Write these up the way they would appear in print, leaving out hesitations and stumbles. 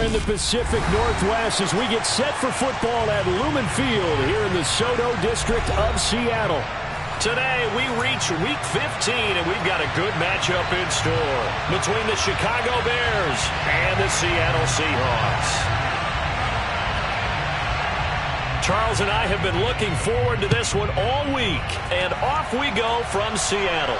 in the Pacific Northwest as we get set for football at Lumen Field here in the Soto District of Seattle. Today, we reach Week 15, and we've got a good matchup in store between the Chicago Bears and the Seattle Seahawks. Charles and I have been looking forward to this one all week, and off we go from Seattle.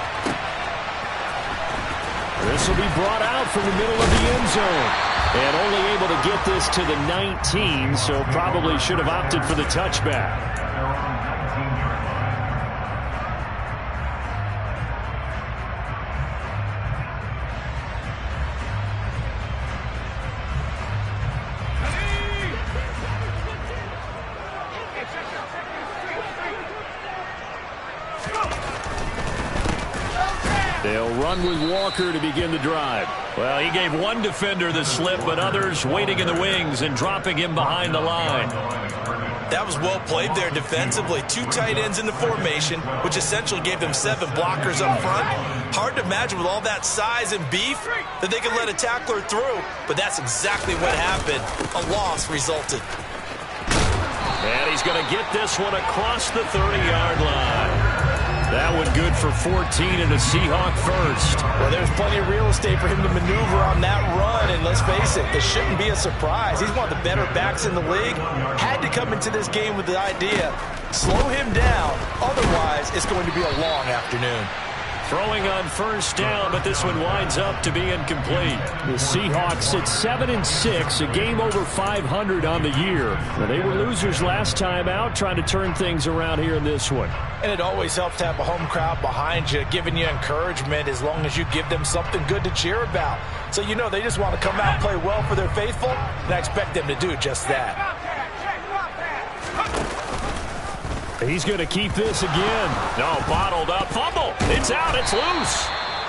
This will be brought out from the middle of the end zone. And only able to get this to the 19, so probably should have opted for the touchback. They'll run with Walker to begin the drive. Well, he gave one defender the slip, but others waiting in the wings and dropping him behind the line. That was well played there defensively. Two tight ends in the formation, which essentially gave them 7 blockers up front. Hard to imagine with all that size and beef that they could let a tackler through, but that's exactly what happened. A loss resulted. And he's going to get this one across the 30-yard line. That one good for 14 and a Seahawk first. Well, there's plenty of real estate for him to maneuver on that run, and let's face it, this shouldn't be a surprise. He's one of the better backs in the league. Had to come into this game with the idea, slow him down, otherwise it's going to be a long afternoon. Throwing on first down, but this one winds up to be incomplete. The Seahawks sit 7-6, a game over 500 on the year. Now, they were losers last time out, trying to turn things around here in this one. And it always helps to have a home crowd behind you, giving you encouragement as long as you give them something good to cheer about. So you know they just want to come out and play well for their faithful, and I expect them to do just that. He's going to keep this again. No, bottled up. Fumble. It's out. It's loose.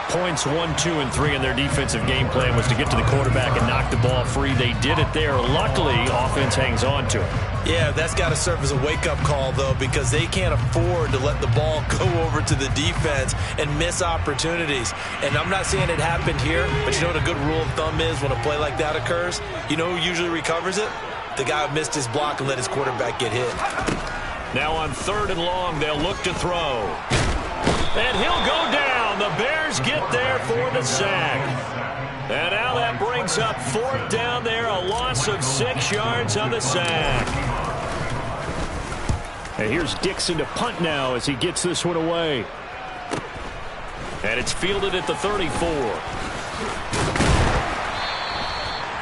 Points 1, 2, and 3 in their defensive game plan was to get to the quarterback and knock the ball free. They did it there. Luckily, offense hangs on to it. Yeah, that's got to serve as a wake-up call, though, because they can't afford to let the ball go over to the defense and miss opportunities. And I'm not saying it happened here, but you know what a good rule of thumb is when a play like that occurs? You know who usually recovers it? The guy who missed his block and let his quarterback get hit. Now on 3rd and long, they'll look to throw. And he'll go down. The Bears get there for the sack. And now that brings up 4th down there, a loss of 6 yards on the sack. And here's Dixon to punt now as he gets this one away. And it's fielded at the 34.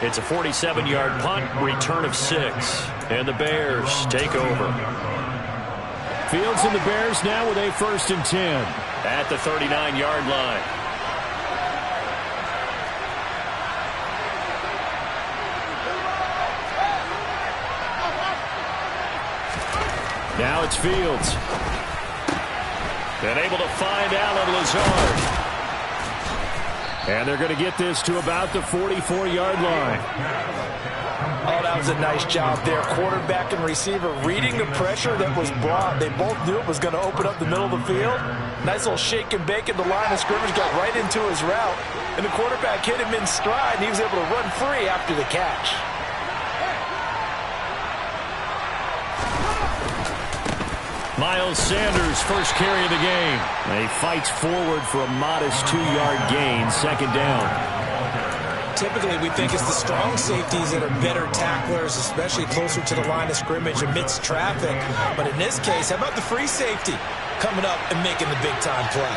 It's a 47-yard punt, return of 6. And the Bears take over. Fields and the Bears now with a 1st and 10. At the 39-yard line. Now it's Fields. And able to find Allen Lazard. And they're going to get this to about the 44-yard line. Oh, that was a nice job there. Quarterback and receiver reading the pressure that was brought. They both knew it was going to open up the middle of the field. Nice little shake and bake at the line of scrimmage, got right into his route. And the quarterback hit him in stride, and he was able to run free after the catch. Miles Sanders, first carry of the game. He fights forward for a modest 2-yard gain, 2nd down. Typically, we think it's the strong safeties that are better tacklers, especially closer to the line of scrimmage amidst traffic. But in this case, how about the free safety coming up and making the big-time play?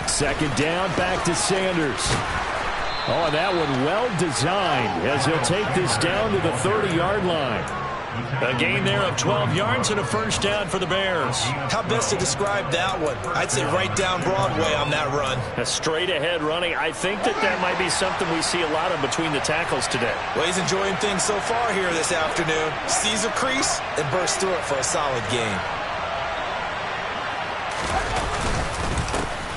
Second down, back to Sanders. Oh, that one well designed as he'll take this down to the 30-yard line. A gain there of 12 yards and a first down for the Bears. How best to describe that one? I'd say right down Broadway on that run. A straight-ahead running. I think that might be something we see a lot of between the tackles today. Well, he's enjoying things so far here this afternoon. Sees a crease and bursts through it for a solid gain.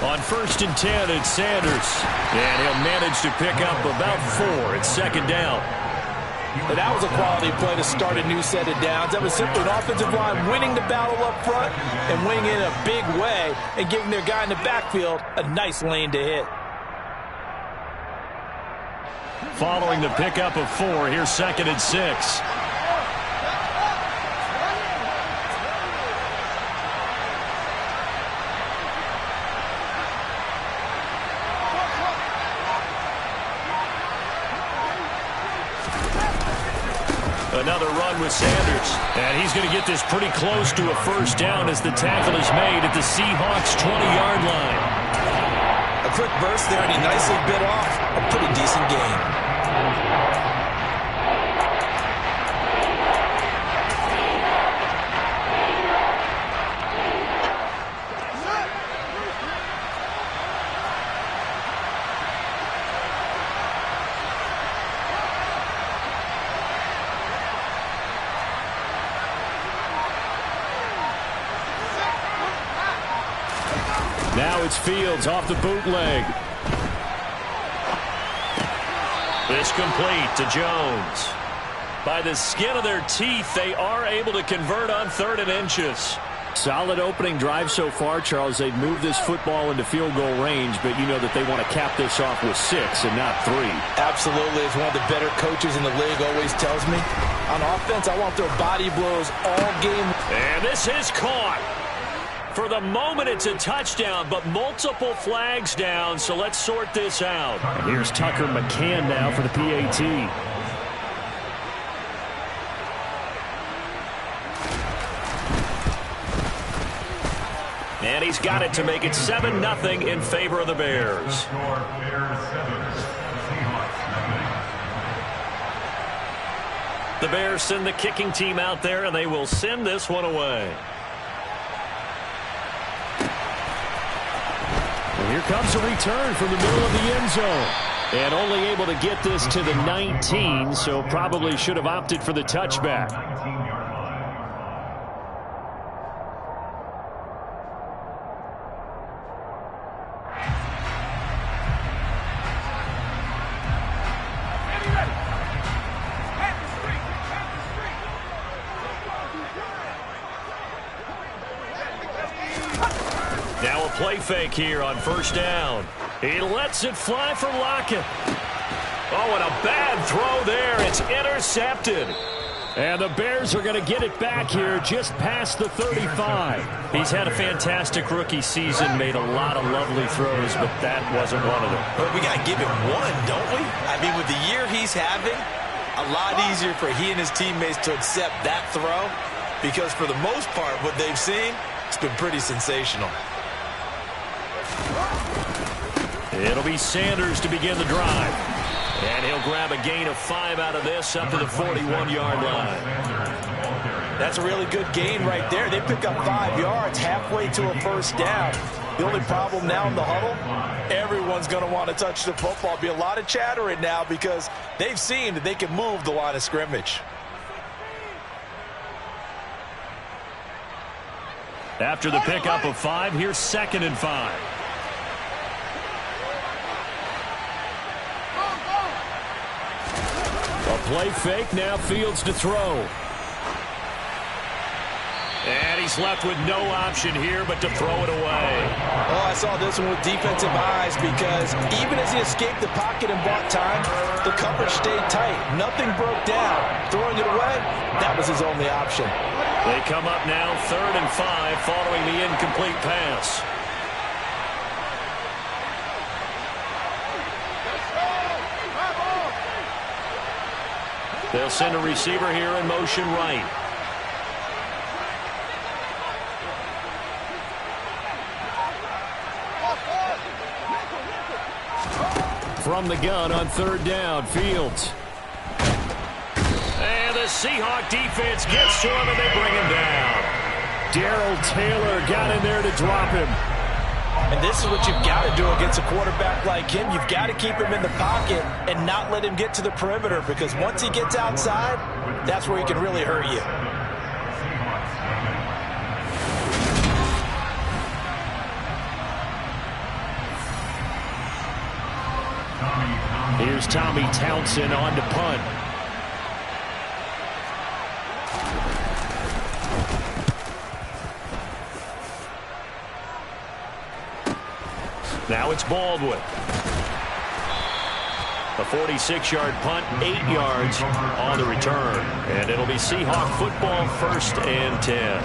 On 1st and 10, it's Sanders. And he'll manage to pick up about 4. It's 2nd down. And that was a quality play to start a new set of downs. That was simply an offensive line winning the battle up front and winning it in a big way and giving their guy in the backfield a nice lane to hit. Following the pickup of 4, here's 2nd and 6. Another run with Sanders. And he's going to get this pretty close to a first down as the tackle is made at the Seahawks' 20-yard line. A quick burst there, and he nicely bit off a pretty decent gain. Now it's Fields off the bootleg. This complete to Jones. By the skin of their teeth, they are able to convert on 3rd and inches. Solid opening drive so far, Charles. They've moved this football into field goal range, but you know that they want to cap this off with 6 and not 3. Absolutely. As one of the better coaches in the league always tells me, on offense, I want their body blows all game. And this is caught. For the moment, it's a touchdown, but multiple flags down, so let's sort this out. And here's Tucker McCann now for the PAT. And he's got it to make it 7-0 in favor of the Bears. The Bears send the kicking team out there, and they will send this one away. Here comes a return from the middle of the end zone. And only able to get this to the 19, so probably should have opted for the touchback. Now a play fake here on first down. He lets it fly for Lockett. Oh, and a bad throw there. It's intercepted. And the Bears are going to get it back here just past the 35. He's had a fantastic rookie season, made a lot of lovely throws, but that wasn't one of them. But we got to give him one, don't we? I mean, with the year he's having, a lot easier for he and his teammates to accept that throw because for the most part, what they've seen, it's been pretty sensational. It'll be Sanders to begin the drive. And he'll grab a gain of 5 out of this up to the 41-yard line. That's a really good gain right there. They pick up 5 yards halfway to a first down. The only problem now in the huddle, everyone's going to want to touch the football. Be a lot of chattering now because they've seen that they can move the line of scrimmage. After the pickup of 5, here's 2nd and 5. A play fake, now Fields to throw. And he's left with no option here but to throw it away. Oh, I saw this one with defensive eyes because even as he escaped the pocket and bought time, the coverage stayed tight. Nothing broke down. Throwing it away, that was his only option. They come up now 3rd and 5 following the incomplete pass. They'll send a receiver here in motion right. From the gun on 3rd down, Fields. And the Seahawk defense gets to him and they bring him down. Darrell Taylor got in there to drop him. And this is what you've got to do against a quarterback like him. You've got to keep him in the pocket and not let him get to the perimeter because once he gets outside, that's where he can really hurt you. Here's Tommy Townsend on to punt. Now it's Baldwin. A 46-yard punt, 8 yards on the return. And it'll be Seahawk football, 1st and 10.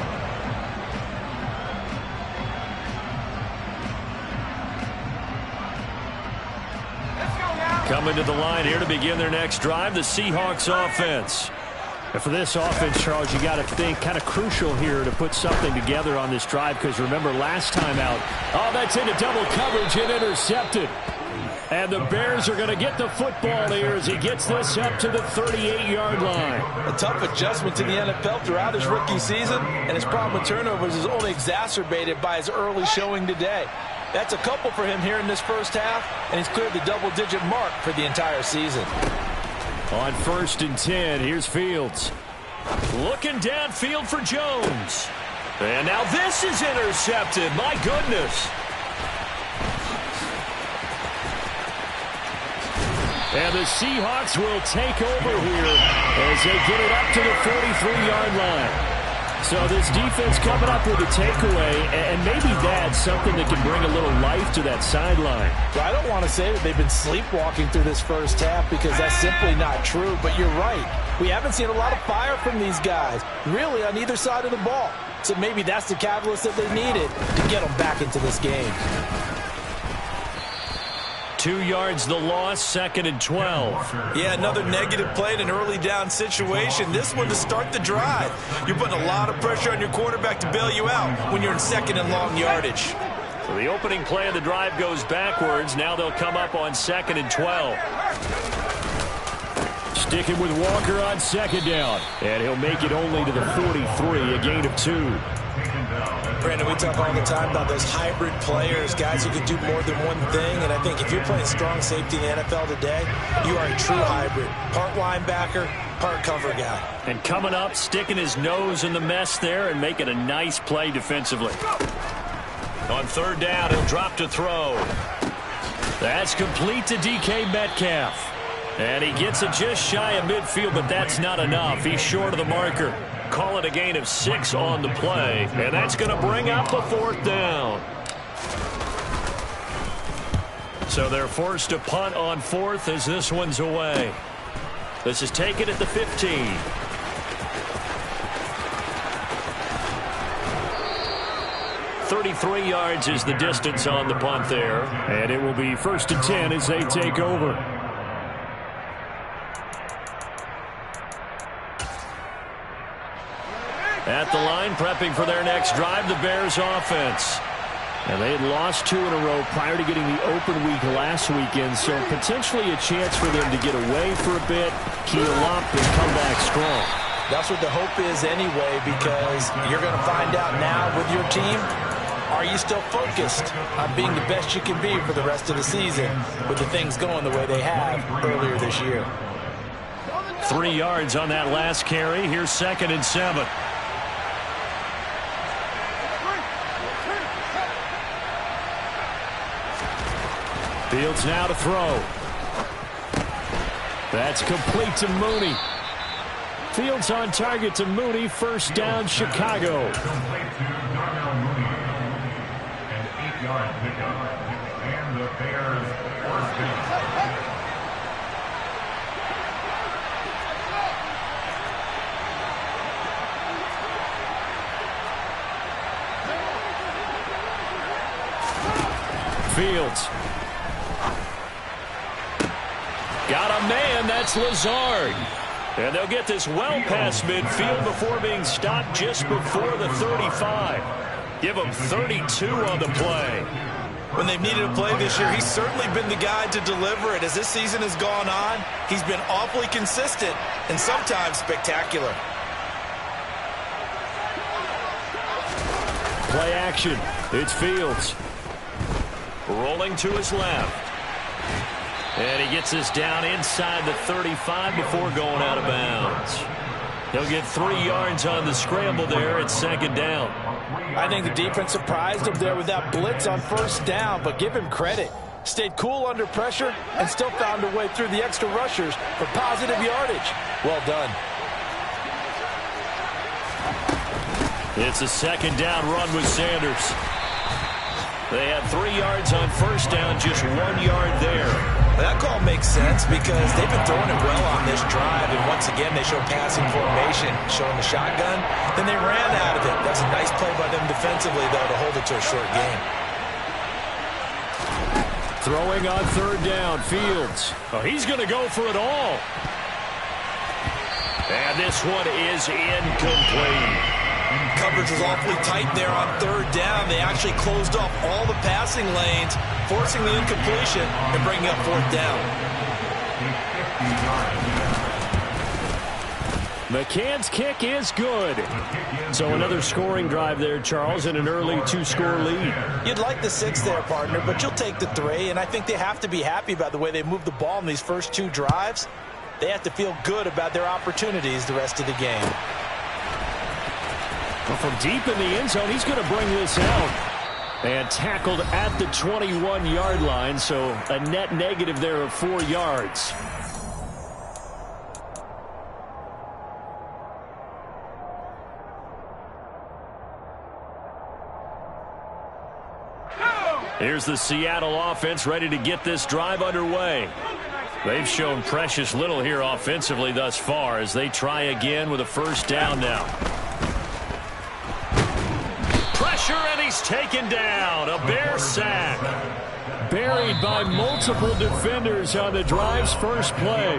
Coming to the line here to begin their next drive, the Seahawks offense. And for this offense, Charles, you got to think kind of crucial here to put something together on this drive, because remember last time out, that's into double coverage and intercepted. And the Bears are going to get the football here as he gets this up to the 38-yard line. A tough adjustment to the NFL throughout his rookie season, and his problem with turnovers is only exacerbated by his early showing today. That's a couple for him here in this first half, and he's cleared the double-digit mark for the entire season. On 1st and 10, here's Fields. Looking downfield for Jones. And now this is intercepted. My goodness. And the Seahawks will take over here as they get it up to the 43-yard line. So this defense coming up with a takeaway, and maybe that's something that can bring a little life to that sideline. Well, I don't want to say that they've been sleepwalking through this first half, because that's simply not true, but you're right. We haven't seen a lot of fire from these guys, really, on either side of the ball. So maybe that's the catalyst that they needed to get them back into this game. 2 yards the loss, 2nd and 12. Yeah, another negative play in an early down situation. This one to start the drive. You're putting a lot of pressure on your quarterback to bail you out when you're in 2nd and long yardage. So the opening play of the drive goes backwards. Now they'll come up on 2nd and 12. Sticking with Walker on 2nd down. And he'll make it only to the 43, a gain of 2. Brandon, we talk all the time about those hybrid players, guys who can do more than one thing, and I think if you're playing strong safety in the NFL today, you are a true hybrid. Part linebacker, part cover guy. And coming up, sticking his nose in the mess there and making a nice play defensively. On 3rd down, he'll drop to throw. That's complete to DK Metcalf. And he gets it just shy of midfield, but that's not enough. He's short of the marker. Call it a gain of 6 on the play, and that's going to bring up a 4th down. So they're forced to punt on 4th as this one's away. This is taken at the 15. .33 yards is the distance on the punt there. And it will be 1st and 10 as they take over. At the line, prepping for their next drive, the Bears offense. And they had lost 2 in a row prior to getting the open week last weekend, so potentially a chance for them to get away for a bit, keel up, and come back strong. That's what the hope is anyway, because you're going to find out now with your team, are you still focused on being the best you can be for the rest of the season with the things going the way they have earlier this year? 3 yards on that last carry. Here's 2nd and 7. Fields now to throw. That's complete to Mooney. Fields on target to Mooney. 1st down, Chicago. Fields. Got a man, that's Lazard. And they'll get this well past midfield before being stopped just before the 35. Give him 32 on the play. When they've needed a play this year, he's certainly been the guy to deliver it. As this season has gone on, he's been awfully consistent and sometimes spectacular. Play action. It's Fields. Rolling to his left. And he gets this down inside the 35 before going out of bounds. He'll get 3 yards on the scramble there at 2nd down. I think the defense surprised him there with that blitz on 1st down, but give him credit. Stayed cool under pressure and still found a way through the extra rushers for positive yardage. Well done. It's a 2nd down run with Sanders. They had 3 yards on first down, just 1 yard there. That call makes sense because they've been throwing it well on this drive, and once again they show passing formation, showing the shotgun. Then they ran out of it. That's a nice play by them defensively, though, to hold it to a short game. Throwing on third down, Fields. Oh, he's going to go for it all. And this one is incomplete. Coverage was awfully tight there on third down. They actually closed off all the passing lanes, forcing the incompletion and bringing up fourth down. McCann's kick is good. So another scoring drive there, Charles, and an early 2-score lead. You'd like the 6 there, partner, but you'll take the 3, and I think they have to be happy about the way they moved the ball in these first 2 drives. They have to feel good about their opportunities the rest of the game. Well, from deep in the end zone, he's going to bring this out. And tackled at the 21-yard line, so a net negative there of 4 yards. Here's the Seattle offense ready to get this drive underway. They've shown precious little here offensively thus far as they try again with a first down now. Pressure, and he's taken down. A Bear sack. Buried by multiple defenders on the drive's first play.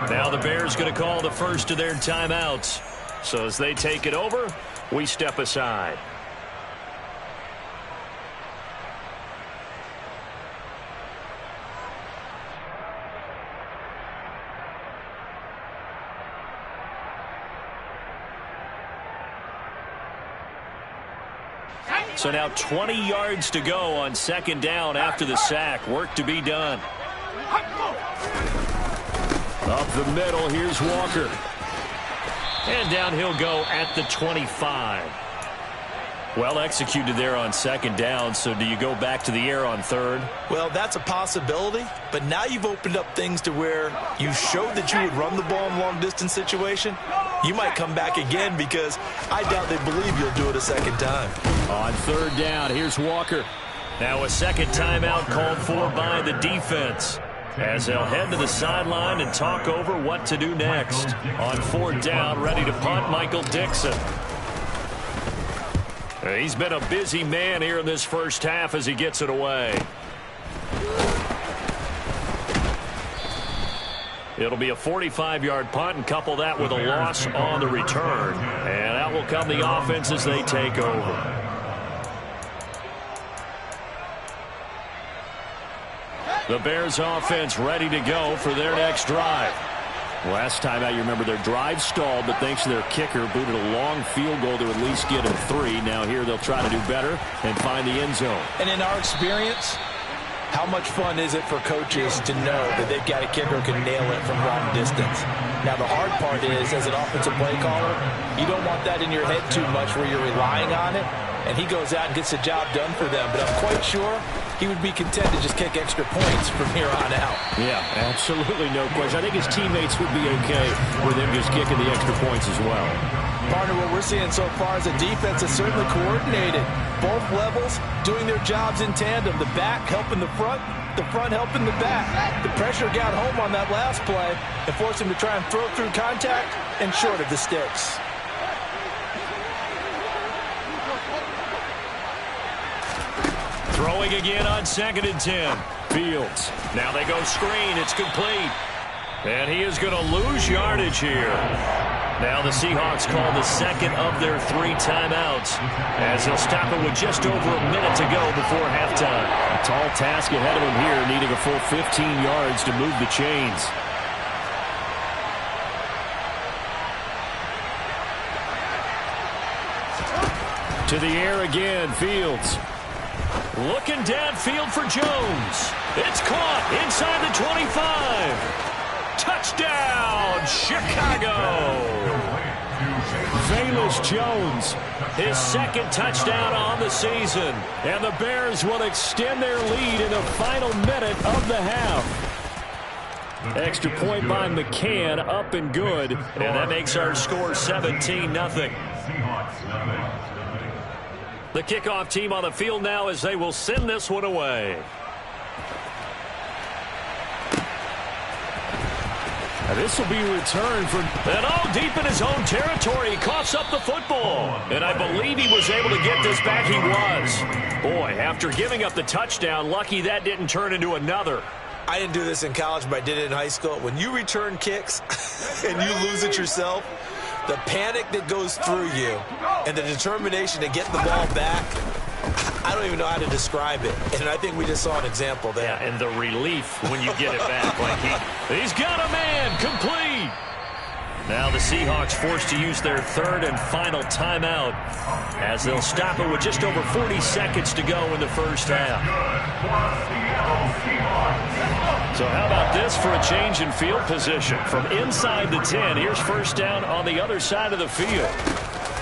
Now the Bears going to call the first of their timeouts. So as they take it over, we step aside. So now 20 yards to go on second down after the sack. Work to be done. Up the middle, here's Walker. And down he'll go at the 25. Well executed there on second down, so do you go back to the air on third? Well, that's a possibility, but now you've opened up things to where you showed that you would run the ball in long-distance situation. You might come back again because I doubt they believe you'll do it a second time. On third down, here's Walker. Now a second timeout called for by the defense, as they'll head to the sideline and talk over what to do next. On fourth down, ready to punt, Michael Dixon. He's been a busy man here in this first half as he gets it away. It'll be a 45-yard punt, and couple that with a loss on the return. And out will come the offense as they take over. The Bears offense ready to go for their next drive. Last time out, you remember their drive stalled, but thanks to their kicker, booted a long field goal to at least get them 3. Now here they'll try to do better and find the end zone. And in our experience, how much fun is it for coaches to know that they've got a kicker who can nail it from long distance? Now the hard part is, as an offensive play caller, you don't want that in your head too much where you're relying on it, and he goes out and gets the job done for them. But I'm quite sure he would be content to just kick extra points from here on out. Yeah, absolutely no question. I think his teammates would be okay with him just kicking the extra points as well. Partner, what we're seeing so far is a defense that's certainly coordinated. Both levels doing their jobs in tandem. The back helping the front helping the back. The pressure got home on that last play and forced him to try and throw through contact and short of the sticks. Throwing again on 2nd and 10. Fields. Now they go screen. It's complete. And he is going to lose yardage here. Now the Seahawks call the second of their 3 timeouts, as they'll stop it with just over a minute to go before halftime. A tall task ahead of him here, needing a full 15 yards to move the chains. To the air again, Fields. Looking downfield for Jones. It's caught inside the 25. Touchdown, Chicago. Velus Jones, his second touchdown on the season. And the Bears will extend their lead in the final minute of the half. Extra point by McCann, up and good. And that makes our score 17-0. The kickoff team on the field now as they will send this one away. And this will be returned for... And deep in his own territory, he coughs up the football. And I believe he was able to get this back. He was. Boy, after giving up the touchdown, lucky that didn't turn into another. I didn't do this in college, but I did it in high school. When you return kicks and you lose it yourself, the panic that goes through you and the determination to get the ball back, I don't even know how to describe it. And I think we just saw an example there. Yeah, and the relief when you get it back. Like he's got a man, complete. Now the Seahawks forced to use their third and final timeout as they'll stop it with just over 40 seconds to go in the first half. So how about this for a change in field position? From inside the 10, here's first down on the other side of the field.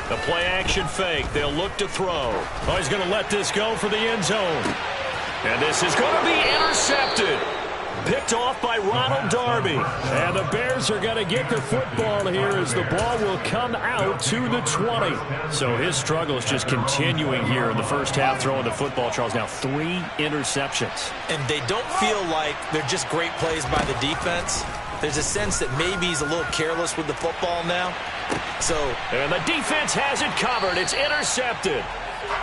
The play action fake. They'll look to throw. Oh, he's going to let this go for the end zone. And this is going to be intercepted. Picked off by Ronald Darby. And the Bears are going to get the football here as the ball will come out to the 20. So his struggle is just continuing here in the first half throwing the football, Charles. Now 3 interceptions. And they don't feel like they're just great plays by the defense. There's a sense that maybe he's a little careless with the football now. And the defense has it covered. It's intercepted.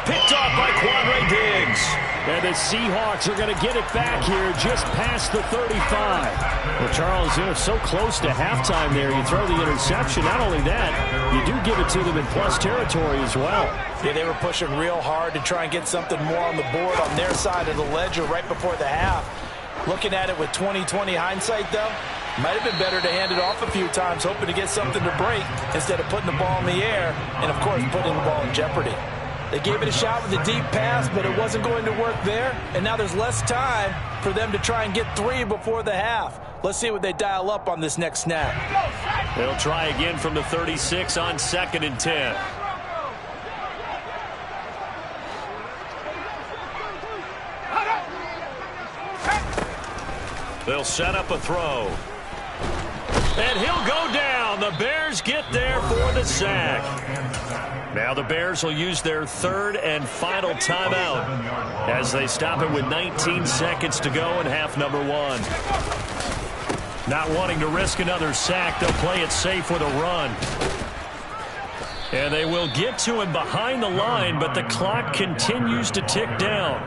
Picked off by Quandre Diggs. And the Seahawks are going to get it back here just past the 35. Well, Charles, you're so close to halftime there. You throw the interception. Not only that, you do give it to them in plus territory as well. Yeah, they were pushing real hard to try and get something more on the board on their side of the ledger right before the half. Looking at it with 20/20 hindsight, though, might have been better to hand it off a few times, hoping to get something to break instead of putting the ball in the air and, of course, putting the ball in jeopardy. They gave it a shot with a deep pass, but it wasn't going to work there. And now there's less time for them to try and get 3 before the half. Let's see what they dial up on this next snap. They'll try again from the 36 on 2nd and 10. They'll set up a throw. And he'll go down. The Bears get there for the sack. Now the Bears will use their third and final timeout as they stop it with 19 seconds to go in half number 1. Not wanting to risk another sack, they'll play it safe with a run. And they will get to him behind the line, but the clock continues to tick down.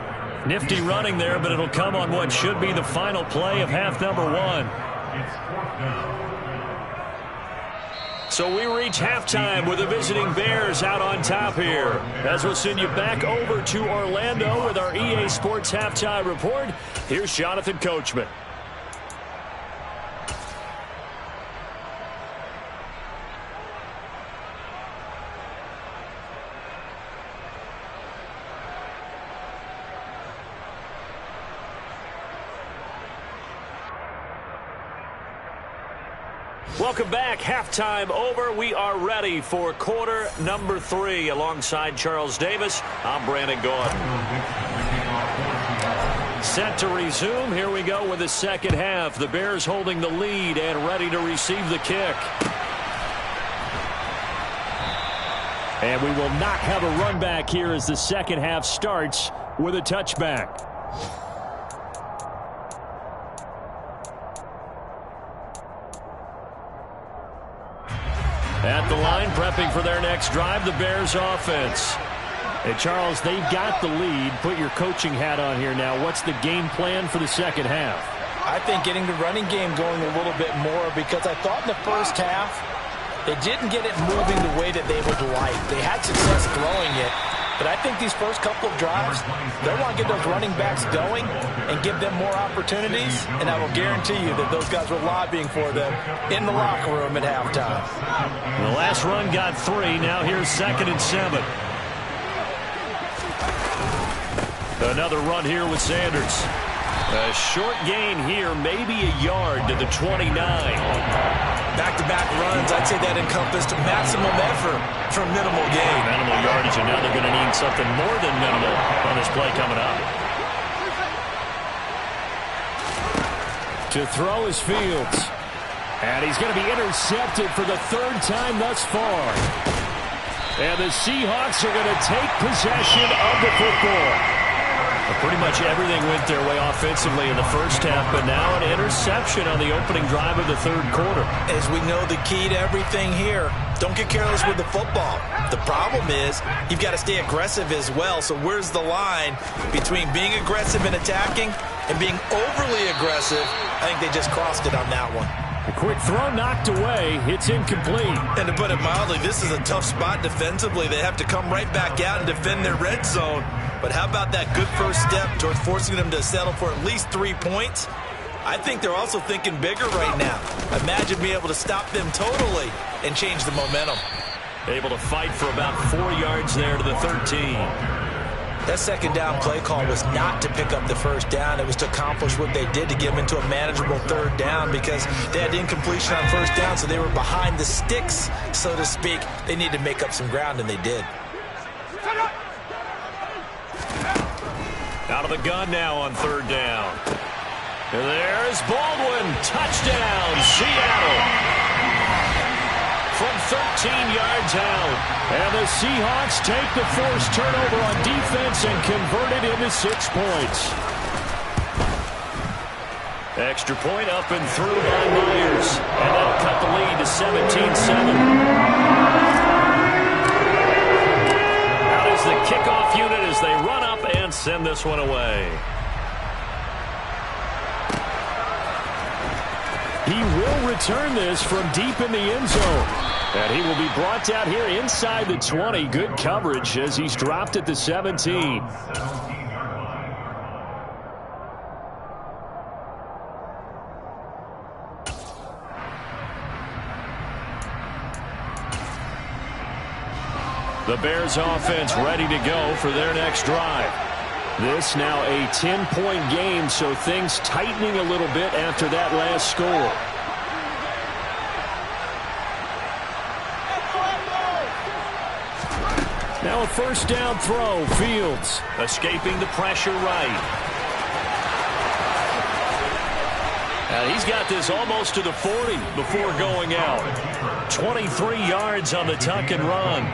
Nifty running there, but it'll come on what should be the final play of half number 1. So we reach halftime with the visiting Bears out on top here. As we'll send you back over to Orlando with our EA Sports Halftime Report, here's Jonathan Coachman. Welcome back. Halftime over. We are ready for quarter number 3. Alongside Charles Davis, I'm Brandon Gordon. Set to resume. Here we go with the second half. The Bears holding the lead and ready to receive the kick. And we will not have a run back here as the second half starts with a touchback. At the line, prepping for their next drive, the Bears offense. And Charles, they've got the lead. Put your coaching hat on here now. What's the game plan for the second half? I think getting the running game going a little bit more, because I thought in the first half they didn't get it moving the way that they would like. They had success throwing it, but I think these first couple of drives, they want to get those running backs going and give them more opportunities, and I will guarantee you that those guys were lobbying for them in the locker room at halftime. The last run got 3. Now here's 2nd and 7. Another run here with Sanders. A short gain here, maybe a yard to the 29. Back-to-back runs, I'd say that encompassed maximum effort for minimal gain. Minimal yardage, and now they're going to need something more than minimal on this play coming up. To throw is Fields. And he's going to be intercepted for the 3rd time thus far. And the Seahawks are going to take possession of the football. Well, pretty much everything went their way offensively in the first half, but now an interception on the opening drive of the third quarter. As we know, the key to everything here, don't get careless with the football. The problem is you've got to stay aggressive as well. So where's the line between being aggressive and attacking and being overly aggressive? I think they just crossed it on that one. A quick throw knocked away. It's incomplete. And to put it mildly, this is a tough spot defensively. They have to come right back out and defend their red zone. But how about that good first step towards forcing them to settle for at least 3 points? I think they're also thinking bigger right now. Imagine being able to stop them totally and change the momentum. Able to fight for about 4 yards there to the 13. That second down play call was not to pick up the first down. It was to accomplish what they did to get them into a manageable third down because they had incompletion on first down, so they were behind the sticks, so to speak. They needed to make up some ground, and they did. Out of the gun now on third down. And there's Baldwin. Touchdown, Seattle. From 13 yards out. And the Seahawks take the forced turnover on defense and convert it into 6 points. Extra point up and through by Myers. And that'll cut the lead to 17-7. Out is the kickoff unit as they run up and send this one away. He will return this from deep in the end zone. And he will be brought down here inside the 20. Good coverage as he's dropped at the 17. The Bears offense ready to go for their next drive. This now a 10-point game, so things tightening a little bit after that last score. Now a first down throw. Fields escaping the pressure right. And he's got this almost to the 40 before going out. 23 yards on the tuck and run.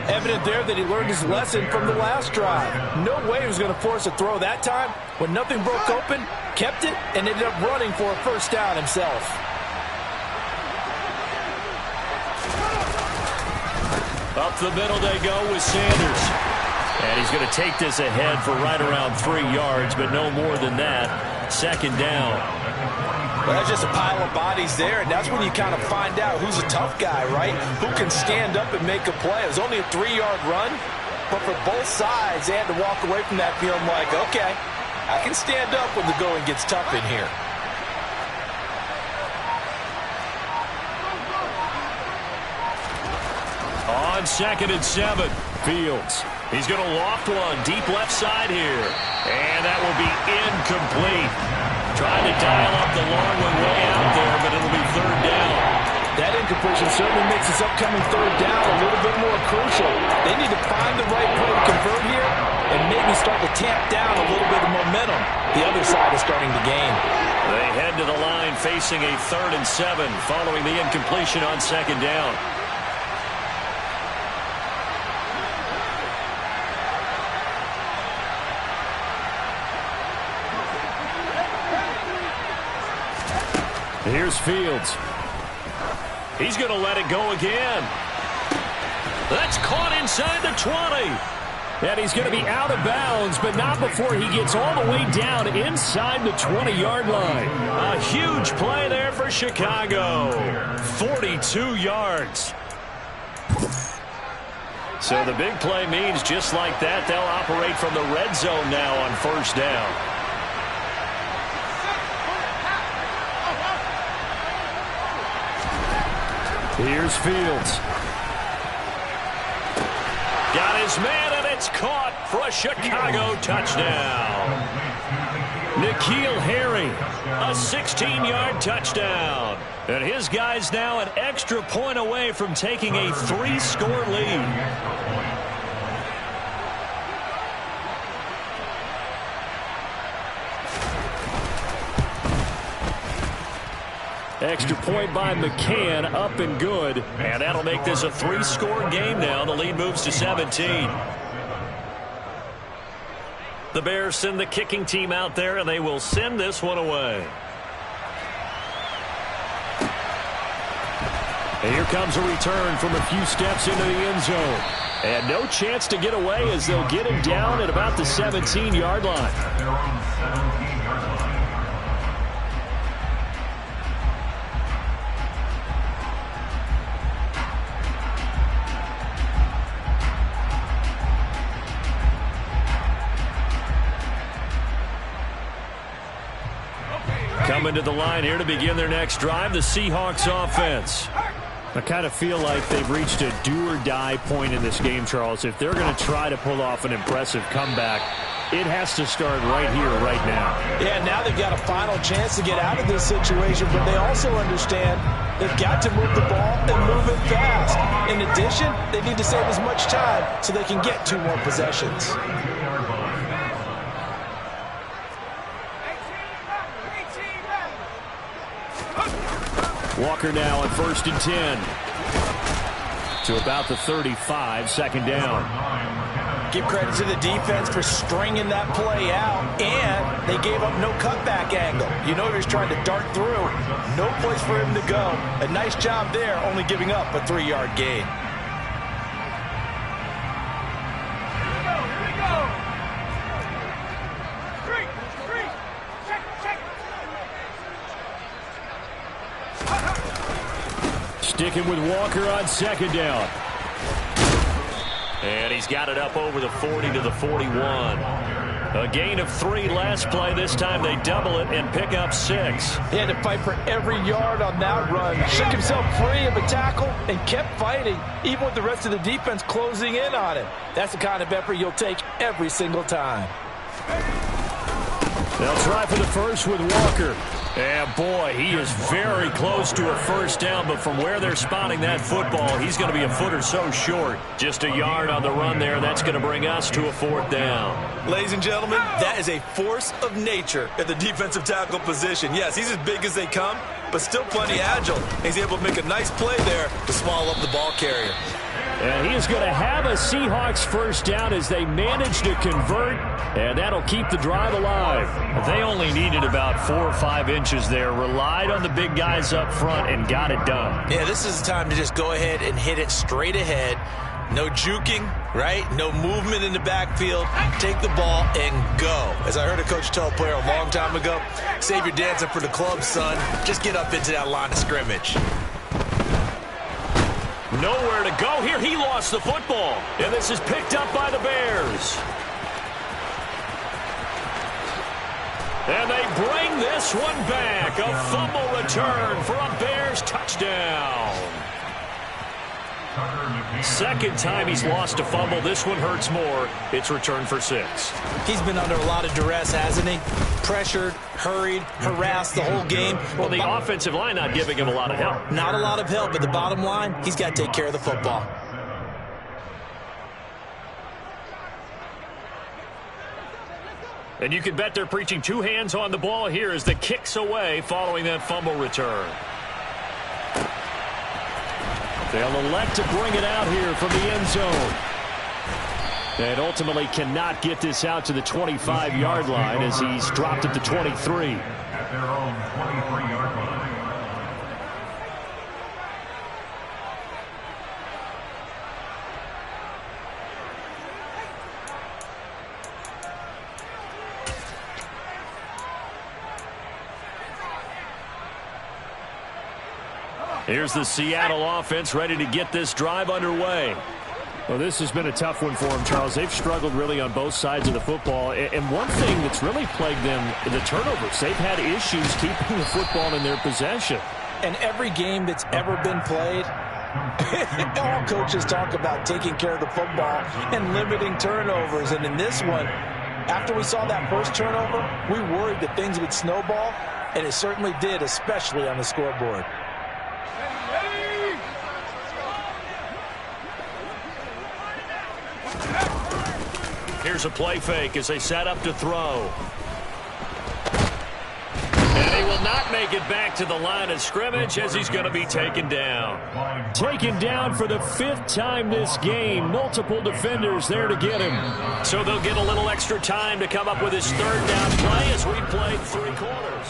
Evident there that he learned his lesson from the last drive. No way he was going to force a throw that time. When nothing broke open, kept it, and ended up running for a first down himself. Up the middle they go with Sanders. And he's going to take this ahead for right around 3 yards, but no more than that. Second down. Well, that's just a pile of bodies there, and that's when you kind of find out who's a tough guy, right? Who can stand up and make a play. It was only a 3-yard run, but for both sides, they had to walk away from that feeling like, okay, I can stand up when the going gets tough in here. On 2nd and 7, Fields. He's going to loft one deep left side here. And that will be incomplete. Trying to dial up the long one way out there, but it'll be third down. That incompletion certainly makes this upcoming third down a little bit more crucial. They need to find the right play to convert here and maybe start to tamp down a little bit of momentum. The other side is starting to gain. They head to the line facing a 3rd and 7 following the incompletion on 2nd down. Here's Fields. He's going to let it go again. That's caught inside the 20. And he's going to be out of bounds, but not before he gets all the way down inside the 20-yard line. A huge play there for Chicago. 42 yards. So the big play means just like that, they'll operate from the red zone now on first down. Here's Fields. Got his man, and it's caught for a Chicago touchdown. N'Keal Harry, a 16-yard touchdown. And his guy's now an extra point away from taking a 3-score lead. Extra point by McCann, up and good. And that'll make this a 3-score game now. The lead moves to 17. The Bears send the kicking team out there, and they will send this one away. And here comes a return from a few steps into the end zone. And no chance to get away as they'll get him down at about the 17-yard line. Coming to the line here to begin their next drive, the Seahawks offense. I kind of feel like they've reached a do-or-die point in this game, Charles. If they're going to try to pull off an impressive comeback, it has to start right here, right now. Yeah, now they've got a final chance to get out of this situation, but they also understand they've got to move the ball and move it fast. In addition, they need to save as much time so they can get 2 more possessions. Walker now on 1st and 10. To about the 35, 2nd down. Give credit to the defense for stringing that play out, and they gave up no cutback angle. You know he was trying to dart through. No place for him to go. A nice job there, only giving up a 3-yard gain. Sticking with Walker on 2nd down. And he's got it up over the 40 to the 41. A gain of 3 last play. This time they double it and pick up 6. He had to fight for every yard on that run. Shook himself free of a tackle and kept fighting, even with the rest of the defense closing in on him. That's the kind of effort you'll take every single time. They'll try for the first with Walker. And boy, he is very close to a 1st down, but from where they're spotting that football, he's going to be a foot or so short. Just a yard on the run there. That's going to bring us to a 4th down. Ladies and gentlemen, that is a force of nature at the defensive tackle position. Yes, he's as big as they come, but still plenty agile. He's able to make a nice play there to swallow up the ball carrier. And he is going to have a Seahawks 1st down as they manage to convert, and that'll keep the drive alive. They only needed about 4 or 5 inches there, relied on the big guys up front, and got it done. Yeah, this is the time to just go ahead and hit it straight ahead. No juking, right? No movement in the backfield. Take the ball and go. As I heard a coach tell a player a long time ago, save your dancing for the club, son. Just get up into that line of scrimmage. Nowhere to go here. He lost the football. And this is picked up by the Bears. And they bring this one back. A fumble return for a Bears touchdown. 2nd time he's lost a fumble. This one hurts more. It's returned for 6. He's been under a lot of duress, hasn't he? Pressured, hurried, harassed the whole game. Well, the offensive line not giving him a lot of help. Not a lot of help, but the bottom line, he's got to take care of the football. And you can bet they're preaching 2 hands on the ball here as the kick's away following that fumble return. They'll elect to bring it out here from the end zone. And ultimately cannot get this out to the 25-yard line as he's dropped at the 23. At their own 23-yard line. Here's the Seattle offense ready to get this drive underway. Well, this has been a tough one for them, Charles. They've struggled really on both sides of the football. And one thing that's really plagued them, the turnovers. They've had issues keeping the football in their possession. And every game that's ever been played, all coaches talk about taking care of the football and limiting turnovers. And in this one, after we saw that first turnover, we worried that things would snowball, and it certainly did, especially on the scoreboard. Here's a play fake as they set up to throw. And he will not make it back to the line of scrimmage as he's going to be taken down. Taken down for the 5th time this game. Multiple defenders there to get him. So they'll get a little extra time to come up with his 3rd down play as we played 3 quarters.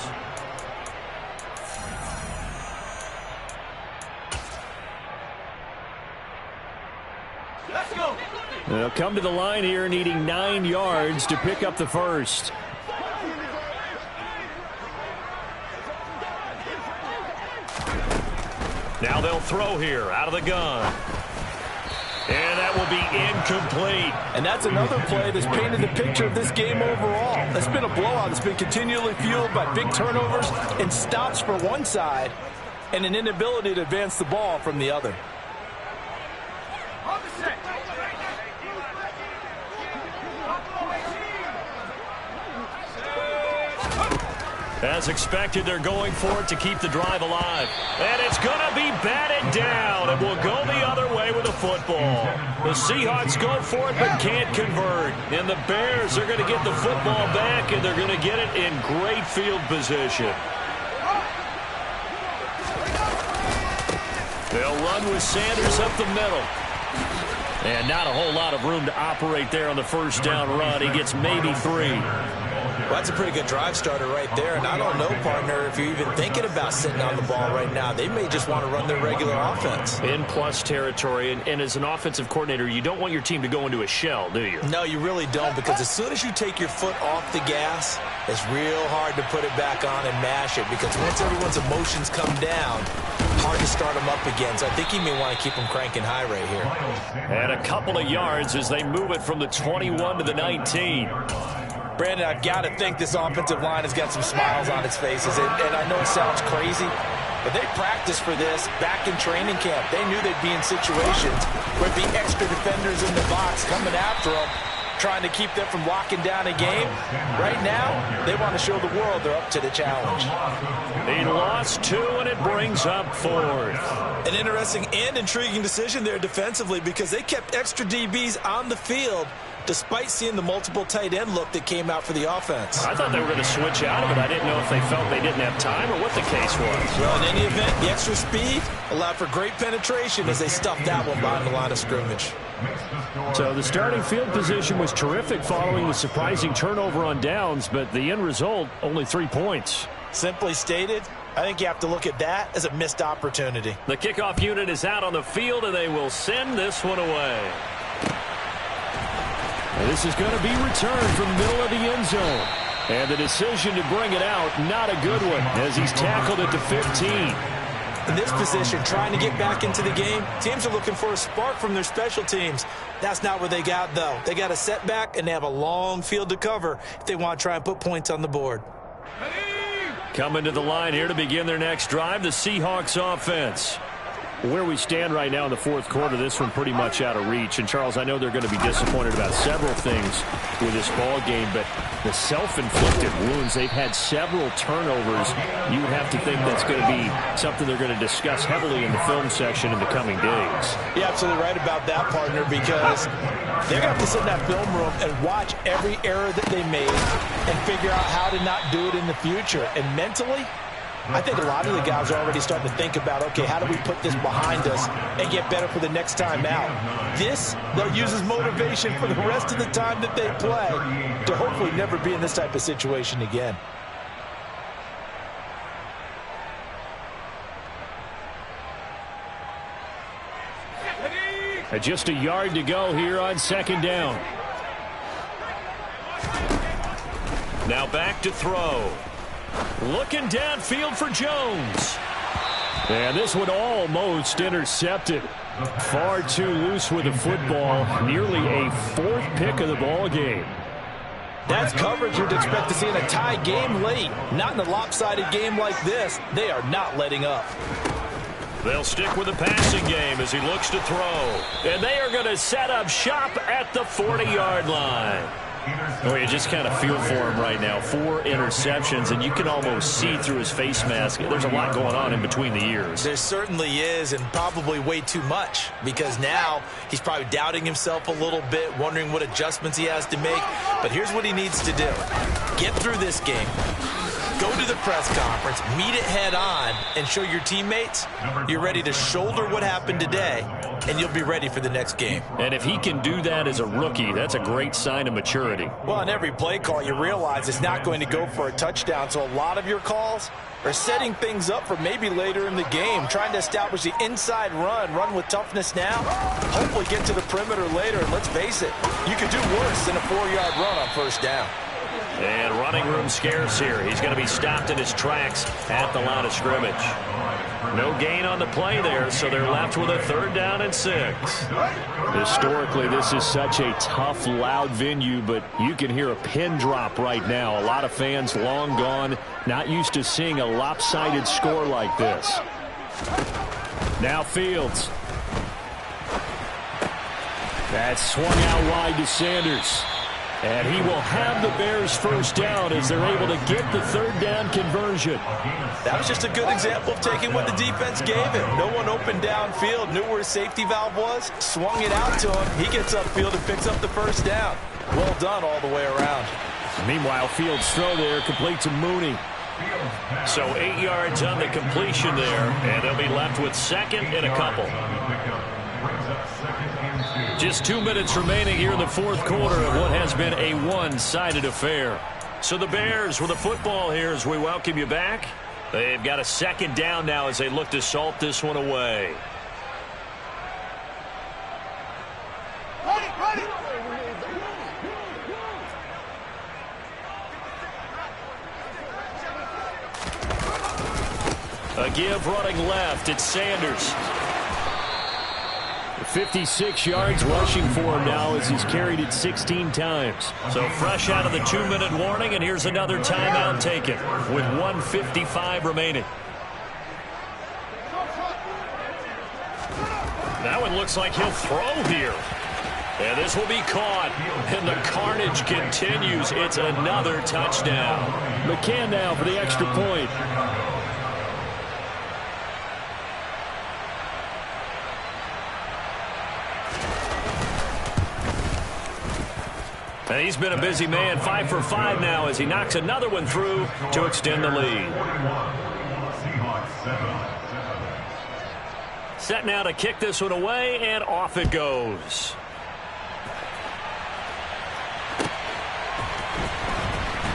They'll come to the line here needing 9 yards to pick up the first. Now they'll throw here out of the gun. And that will be incomplete. And that's another play that's painted the picture of this game overall. It's been a blowout that's been continually fueled by big turnovers and stops for one side and an inability to advance the ball from the other. As expected, they're going for it to keep the drive alive. And it's going to be batted down. It will go the other way with the football. The Seahawks go for it but can't convert. And the Bears are going to get the football back, and they're going to get it in great field position. They'll run with Sanders up the middle. And not a whole lot of room to operate there on the first down run. He gets maybe 3. Well, that's a pretty good drive starter right there. And I don't know, partner, if you're even thinking about sitting on the ball right now. They may just want to run their regular offense. In plus territory. And as an offensive coordinator, you don't want your team to go into a shell, do you? No, you really don't, because as soon as you take your foot off the gas, it's real hard to put it back on and mash it, because once everyone's emotions come down, hard to start them up again. So I think you may want to keep them cranking high right here. And a couple of yards as they move it from the 21 to the 19. Brandon, I've got to think this offensive line has got some smiles on its faces. And I know it sounds crazy, but they practiced for this back in training camp. They knew they'd be in situations where there'd be extra defenders in the box coming after them, trying to keep them from locking down a game. Right now, they want to show the world they're up to the challenge. He lost 2, and it brings up 4th. An interesting and intriguing decision there defensively, because they kept extra DBs on the field despite seeing the multiple tight end look that came out for the offense. I thought they were going to switch out of it. I didn't know if they felt they didn't have time or what the case was. Well, in any event, the extra speed allowed for great penetration as they stuffed that one behind the line of scrimmage. So the starting field position was terrific following the surprising turnover on downs, but the end result, only 3 points. Simply stated, I think you have to look at that as a missed opportunity. The kickoff unit is out on the field, and they will send this one away. And this is going to be returned from the middle of the end zone. And the decision to bring it out, not a good one, as he's tackled at the 15. In this position, trying to get back into the game, teams are looking for a spark from their special teams. That's not what they got, though. They got a setback, and they have a long field to cover if they want to try and put points on the board. Coming to the line here to begin their next drive, the Seahawks offense. Where we stand right now in the 4th quarter, this one pretty much out of reach. And, Charles, I know they're going to be disappointed about several things with this ball game, but the self-inflicted wounds, they've had several turnovers. You would have to think that's going to be something they're going to discuss heavily in the film section in the coming days. You're absolutely right about that, partner, because they're going to have to sit in that film room and watch every error that they made and figure out how to not do it in the future. And mentally, I think a lot of the guys are already starting to think about, okay, how do we put this behind us and get better for the next time out? This, they'll use as motivation for the rest of the time that they play to hopefully never be in this type of situation again. Just a yard to go here on 2nd down. Now back to throw. Looking downfield for Jones. And this one almost intercepted. Far too loose with the football. Nearly a 4th pick of the ball game. That's coverage you'd expect to see in a tie game late. Not in a lopsided game like this. They are not letting up. They'll stick with the passing game as he looks to throw. And they are going to set up shop at the 40-yard line. Oh, you just kind of feel for him right now. 4 interceptions, and you can almost see through his face mask. There's a lot going on in between the ears. There certainly is, and probably way too much, because now he's probably doubting himself a little bit, wondering what adjustments he has to make. But here's what he needs to do. Get through this game. Go to the press conference, meet it head on, and show your teammates you're ready to shoulder what happened today, and you'll be ready for the next game. And if he can do that as a rookie, that's a great sign of maturity. Well, on every play call, you realize it's not going to go for a touchdown, so a lot of your calls are setting things up for maybe later in the game, trying to establish the inside run with toughness now, hopefully get to the perimeter later, and let's face it, you could do worse than a 4-yard run on first down. And running room scarce here. He's going to be stopped in his tracks at the line of scrimmage. No gain on the play there, so they're left with a 3rd down and 6. Historically, this is such a tough, loud venue, but you can hear a pin drop right now. A lot of fans long gone, not used to seeing a lopsided score like this. Now Fields. That's swung out wide to Sanders. And he will have the Bears first down as they're able to get the 3rd down conversion. That was just a good example of taking what the defense gave him. No one opened downfield, knew where his safety valve was, swung it out to him. He gets upfield and picks up the first down. Well done all the way around. Meanwhile, Fields' throw there complete to Mooney. So 8 yards on the completion there, and they'll be left with 2nd and a couple. Just 2 minutes remaining here in the 4th quarter of what has been a one-sided affair. So the Bears with the football here as we welcome you back. They've got a 2nd down now as they look to salt this one away. A give running left. It's Sanders. 56 yards rushing for him now as he's carried it 16 times. So fresh out of the 2-minute warning, and here's another timeout taken with 1:55 remaining. That one looks like he'll throw here. And this will be caught. And the carnage continues. It's another touchdown. McCann now for the extra point. And he's been a busy man, 5 for 5 now as he knocks another one through to extend the lead. Set now to kick this one away, and off it goes.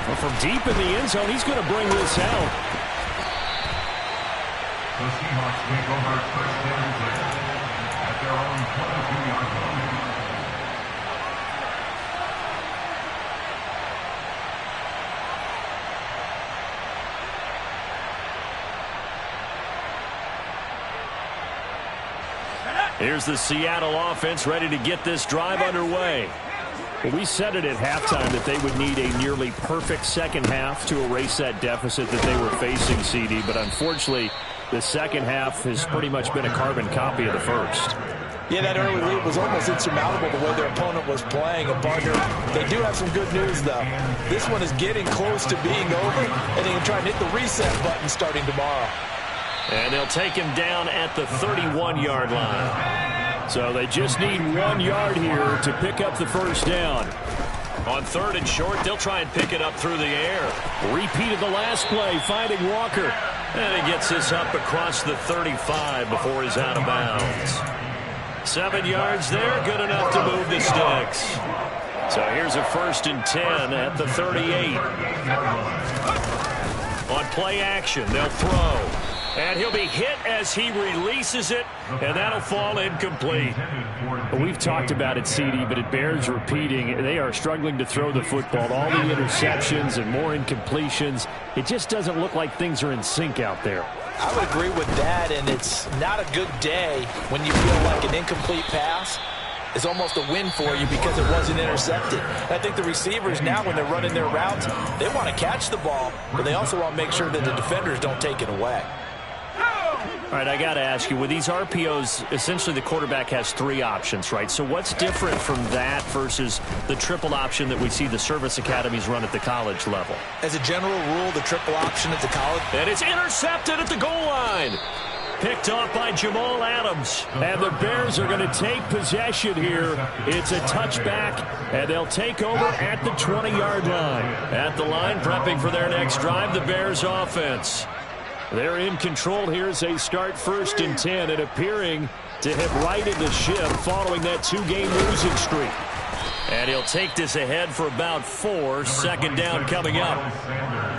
Well, from deep in the end zone, he's going to bring this out. The Seahawks take over first and 10 at their own 22-yard line. Here's the Seattle offense ready to get this drive underway. Well, we said it at halftime that they would need a nearly perfect second half to erase that deficit that they were facing, CD. But unfortunately, the second half has pretty much been a carbon copy of the first. Yeah, that early lead was almost insurmountable the way their opponent was playing. And, partner, they do have some good news, though. This one is getting close to being over, and they can try and hit the reset button starting tomorrow. And they'll take him down at the 31-yard line. So they just need 1 yard here to pick up the first down. On 3rd and short, they'll try and pick it up through the air. Repeat of the last play, finding Walker. And he gets this up across the 35 before he's out of bounds. 7 yards there, good enough to move the sticks. So here's a 1st and 10 at the 38. On play action, they'll throw. And he'll be hit as he releases it, and that'll fall incomplete. We've talked about it, CD, but it bears repeating. They are struggling to throw the football. All the interceptions and more incompletions. It just doesn't look like things are in sync out there. I would agree with that, and it's not a good day when you feel like an incomplete pass is almost a win for you because it wasn't intercepted. I think the receivers now, when they're running their routes, they want to catch the ball, but they also want to make sure that the defenders don't take it away. All right, I got to ask you, with these RPOs, essentially the quarterback has 3 options, right? So what's different from that versus the triple option that we see the service academies run at the college level? As a general rule, the triple option at the college. And it's intercepted at the goal line. picked off by Jamal Adams. And the Bears are going to take possession here. It's a touchback, and they'll take over at the 20-yard line. At the line, prepping for their next drive, the Bears offense. They're in control here as they start 1st and 10 and appearing to have righted the ship following that 2-game losing streak. And he'll take this ahead for about 4. 2nd down coming up.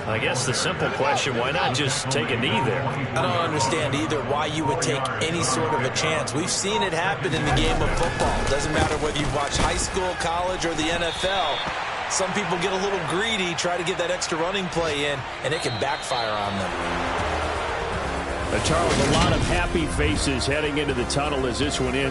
I guess the simple question, why not just take a knee there? I don't understand either why you would take any sort of a chance. We've seen it happen in the game of football. Doesn't matter whether you watch high school, college, or the NFL. Some people get a little greedy, try to get that extra running play in, and it can backfire on them. Charles, a lot of happy faces heading into the tunnel as this one ends.